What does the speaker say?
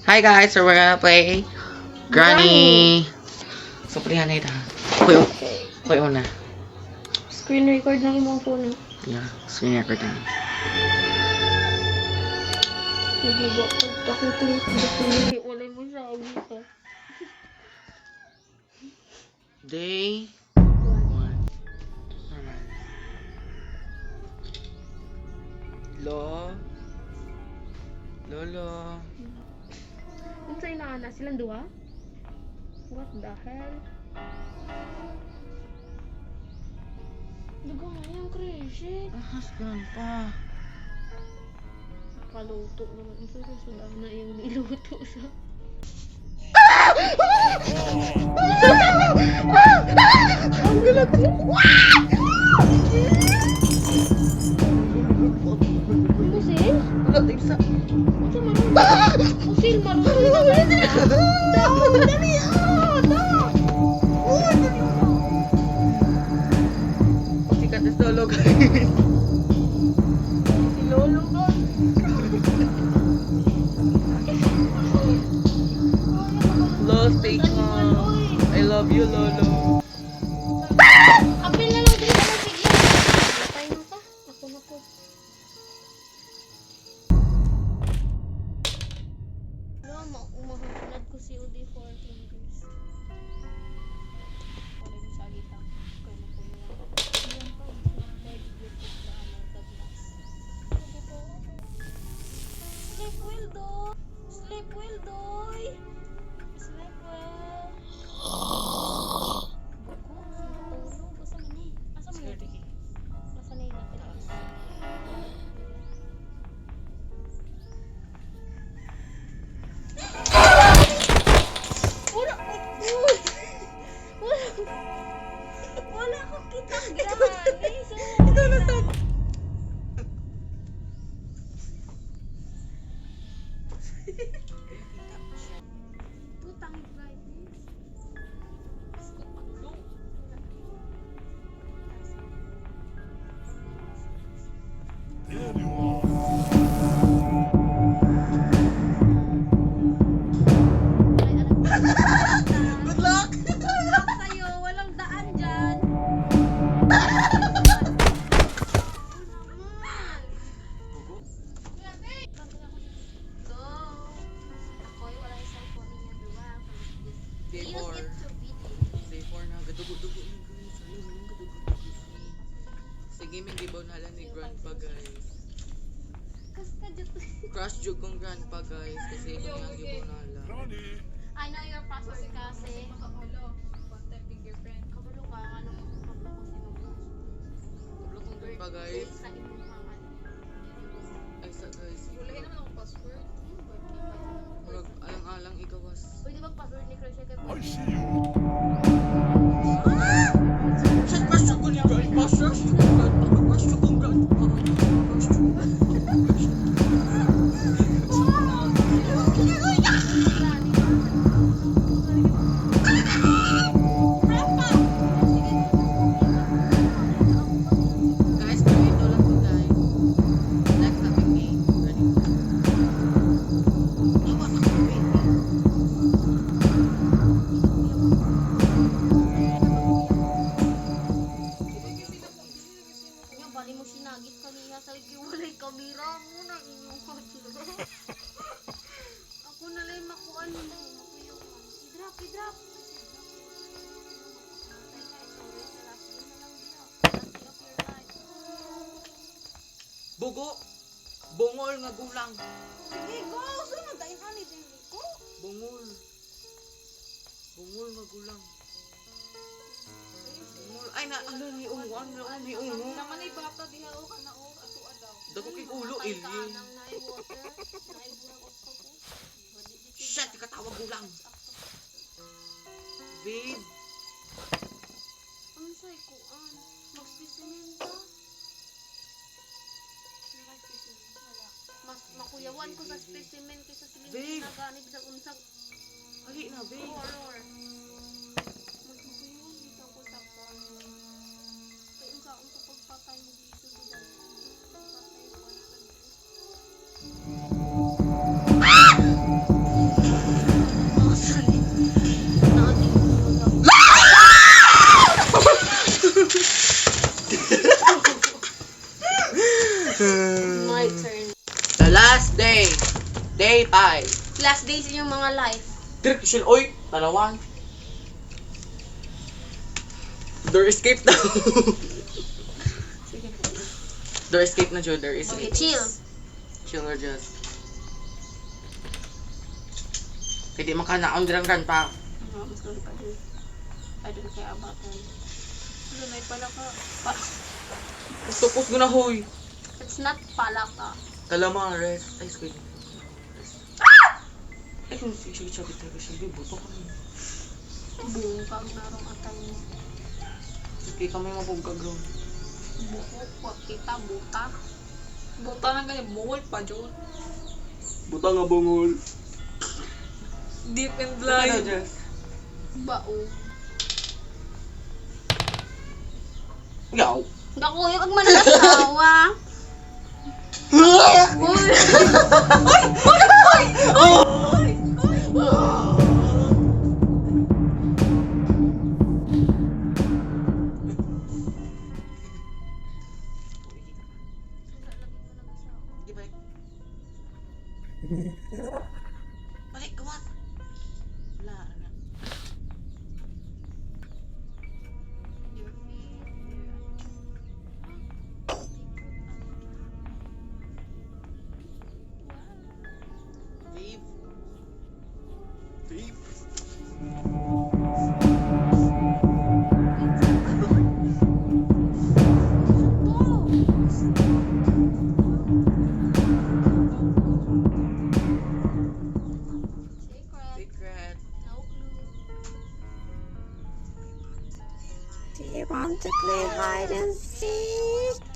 Hi guys, so we're gonna play Granny. So plihan na ita. Koy una. Screen record ng imong phone. Yeah, screen record na. Nagibo. Ako tuloy. Wala mo siya. Ka. Day 1. Normal. Lolo. Ano sa'yo na ana? Silang duha? What the hell? Dugo nga yung crazy. Ahas grandpa. Kaluto naman. Ito susudah na yung niluto sa... Ang galag mo! Musil? Wala tayo sa... Ito marunong. Musil marunong. Dali! Sikat na solo guys. Si Lolo ba? Lolo, stay calm. I love you, Lolo. Apil na lang din ka na sige. Patay na ka. Ako na po. Umahulad ko si Udi for fingers. Wala mo sa agita. Kaya na po yung iyan pa. Dead with the glass. Sleep well, do. Sleep well, doy. Sleep well. Buko, natulog. Asa man eh? Asa man eh? Nasa na yung natin? Wala akong kitang gani. Ito na to. Putang brightness. Good luck! Luck sa'yo. Walang daan dyan. Go. Ako'y wala yung cellphone niya duwa. Day Use 4. it to video. Day 4 na. Gadugo-dugo ni guys. Ayaw mo gadugo-dugo ni. Sige, may gibaw na lang ni grandpa guys. Kas ka dyan. Crush jug kong grandpa guys. Kasi ito nga ang gibaw na lang. I know your password kasi. Contact fingerprint. Kabalo ka. Ano ko? Kabalo ko sinubos. Kablo kong grandpa guys. Sa imong pangan. Ay sa guys. Wala naman akong password. Murag alang-alang ikawas. Pwede bang password ni Crush kay I see you. Shit, crush jug ko ni grandpa. Crush jug kong grandpa. Crush jug kong grandpa. Crush jug. Guys, ganito lang to guys. Next natin ni ready. Iwas ako, wait. Nga, bali mo sinagit kaniya sa ikiwalay kamera mo na inyong kamera. Ako na lang makuan mo. Makuyaw mo. I-drop. Bugo. Bungol nga gulang. Sige, go! Sunod tayo hanit ko. Bungol. Bungol nga gulang. Bungol. Ay na, ano ni unguan na ako ni ungu. Naman ay bata diha o kana o ato adaw. Dago kay ulo ili. Nang naay water, naay burang octopus. Shit, ikatawag gulang. Babe. Ano sa'y kuan? Mag-specimen ka? Mas makuyawan ko sa specimen kaysa silin Babe. na gani bisag unsag Ali na, babe. horror. Mas makuyawan dito ko sa kuan. Kaya unsa pagpatay mo dito sa pagpatay ko na lang. Day 5. Last days in yung mga life. Dirk, shil, oy, talawan. Door escape daw. Sige. Door escape na, Joe. Door Okay, escape. chill. Chill or just. Kaya di makanaon dirang grandpa. Mas lalo pa din. I don't care about them. Ano na pala ka? Tupos ko na, hoy. It's not pala ka. Kalamang, rest. Ay, squid. Ay, kung sige, sabi tayo, sabi, buto ka rin. Bungkag na rong atay mo. Sige, kami mapugkag ron. Buhok, wag kita, buta. Buta na ganyan, buhol pa, Jun. Buta nga bungol. Deep and Ano, Jess? Bao. Yaw. Naku, yung pag mananasawa. Uy! Di balik. Balik, gawan. Wala, wala. Babe. Babe. Secret. No clue. Do you want to play hide and seek?